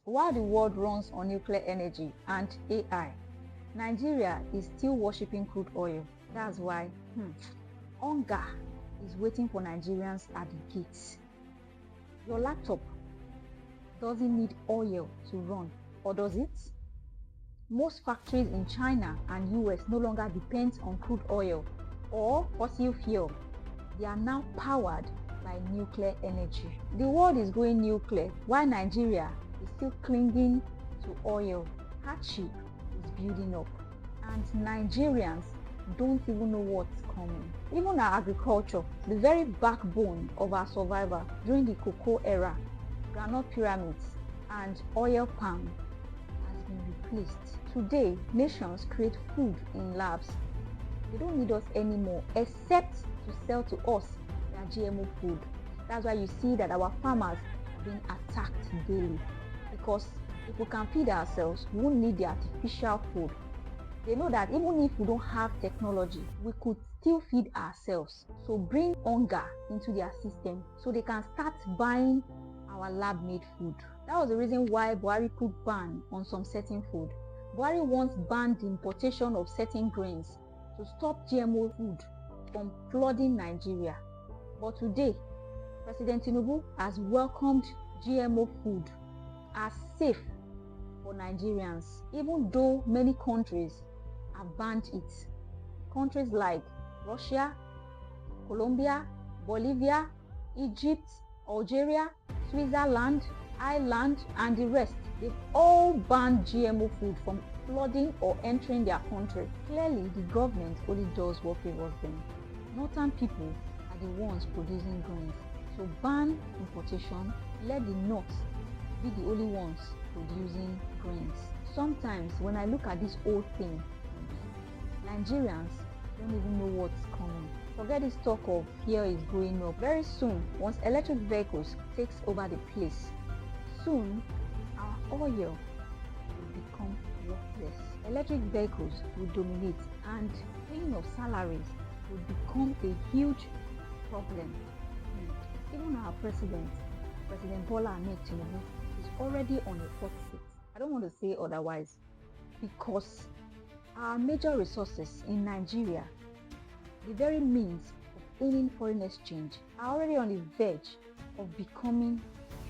While the world runs on nuclear energy and AI, Nigeria is still worshipping crude oil. That's why hunger is waiting for Nigerians at the gates. Your laptop doesn't need oil to run, or does it? Most factories in China and US no longer depend on crude oil or fossil fuel. They are now powered by nuclear energy. The world is going nuclear while Nigeria is still clinging to oil. Hardship is building up and Nigerians don't even know what's coming. Even our agriculture, the very backbone of our survival during the cocoa era, groundnut pyramids and oil palm has been replaced. Today, nations create food in labs. They don't need us anymore except to sell to us their GMO food. That's why you see that our farmers are being attacked daily, because if we can feed ourselves, we won't need the artificial food. They know that even if we don't have technology, we could still feed ourselves. So bring hunger into their system so they can start buying our lab-made food. That was the reason why Buhari put ban on some certain food. Buhari once banned the importation of certain grains to stop GMO food from flooding Nigeria. But today, President Tinubu has welcomed GMO food as safe for Nigerians, even though many countries have banned it. Countries like Russia, Colombia, Bolivia, Egypt, Algeria, Switzerland, Ireland, and the rest, they've all banned GMO food from flooding or entering their country. Clearly, the government only does what favors them. Northern people are the ones producing grains. So ban importation, let the North be the only ones producing grains. Sometimes when I look at this whole thing, Nigerians don't even know what's coming. Forget this talk of fear is going up. Very soon, once electric vehicles takes over the place, soon our oil will become worthless. Electric vehicles will dominate and paying of salaries will become a huge problem. Even our President Bola Ahmed Tinubu, is already on a hot seat. I don't want to say otherwise, because our major resources in Nigeria, the very means of earning foreign exchange, are already on the verge of becoming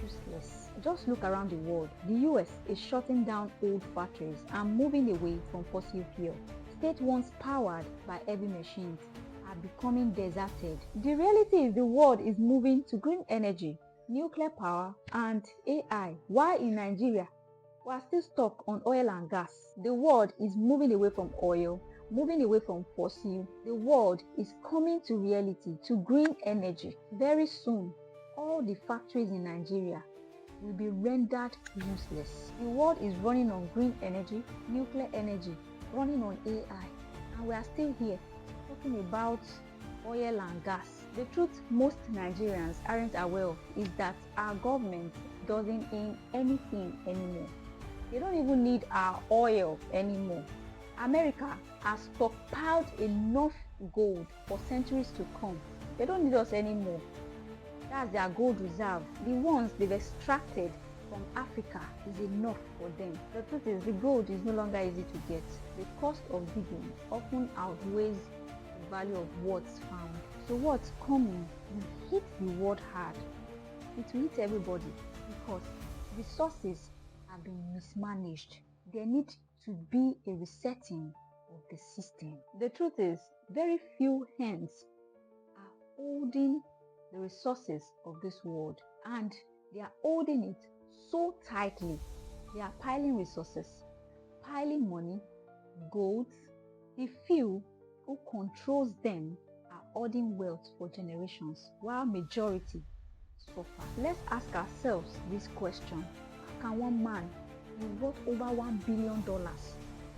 useless. Just look around the world. The US is shutting down old factories and moving away from fossil fuel. States once powered by heavy machines are becoming deserted. The reality is the world is moving to green energy, nuclear power, and AI. While in Nigeria, we are still stuck on oil and gas. The world is moving away from oil, moving away from fossil. The world is coming to reality, to green energy. Very soon, all the factories in Nigeria will be rendered useless. The world is running on green energy, nuclear energy, running on AI, and we are still here talking about oil and gas. The truth most Nigerians aren't aware of is that our government doesn't earn anything anymore. They don't even need our oil anymore. America has stockpiled enough gold for centuries to come. They don't need us anymore. That's their gold reserve. The ones they've extracted from Africa is enough for them. The truth is, the gold is no longer easy to get. The cost of digging often outweighs the value of what's found. So what's coming will hit the world hard. It will hit everybody because resources have been mismanaged. There needs to be a resetting of the system. The truth is, very few hands are holding the resources of this world, and they are holding it so tightly. They are piling resources, piling money, gold. The few who controls them are hoarding wealth for generations, while majority suffer. Let's ask ourselves this question: how can one man be worth over $1 billion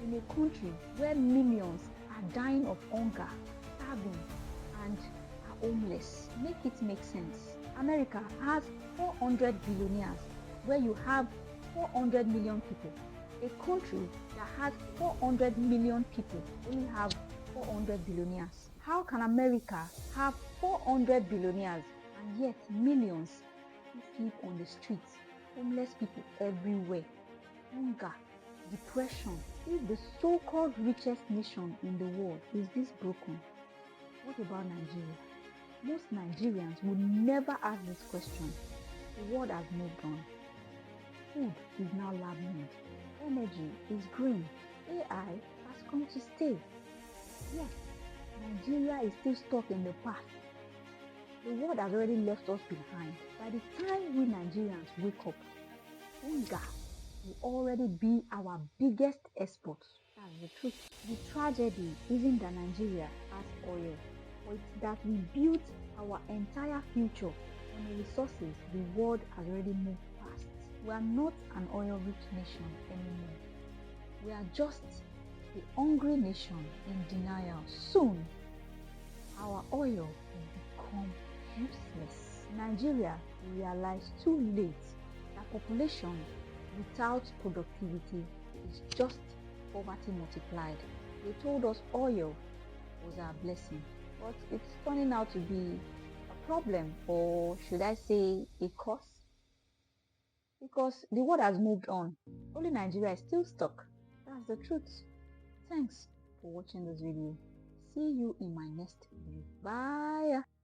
in a country where millions are dying of hunger, starving, and are homeless? Make it make sense. America has 400 billionaires where you have 400 million people. A country that has 400 million people only have 400 billionaires. How can America have 400 billionaires and yet millions who sleep on the streets? homeless people everywhere, hunger, depression. If the so-called richest nation in the world is this broken, what about Nigeria? Most Nigerians would never ask this question. The world has moved on. Food is now lab-made. Energy is green. AI has come to stay. Yes, Nigeria is still stuck in the past. The world has already left us behind. By the time we Nigerians wake up, hunger will already be our biggest export. That's the truth. The tragedy isn't that Nigeria has oil, but it's that we built our entire future on the resources the world has already moved past. We are not an oil-rich nation anymore. We are just a hungry nation in denial. Soon, our oil will become useless. Nigeria will realize too late that population without productivity is just poverty multiplied. They told us oil was our blessing, but it's turning out to be a problem, or should I say a curse? Because the world has moved on. Only Nigeria is still stuck. That's the truth. Thanks for watching this video. See you in my next video. Bye.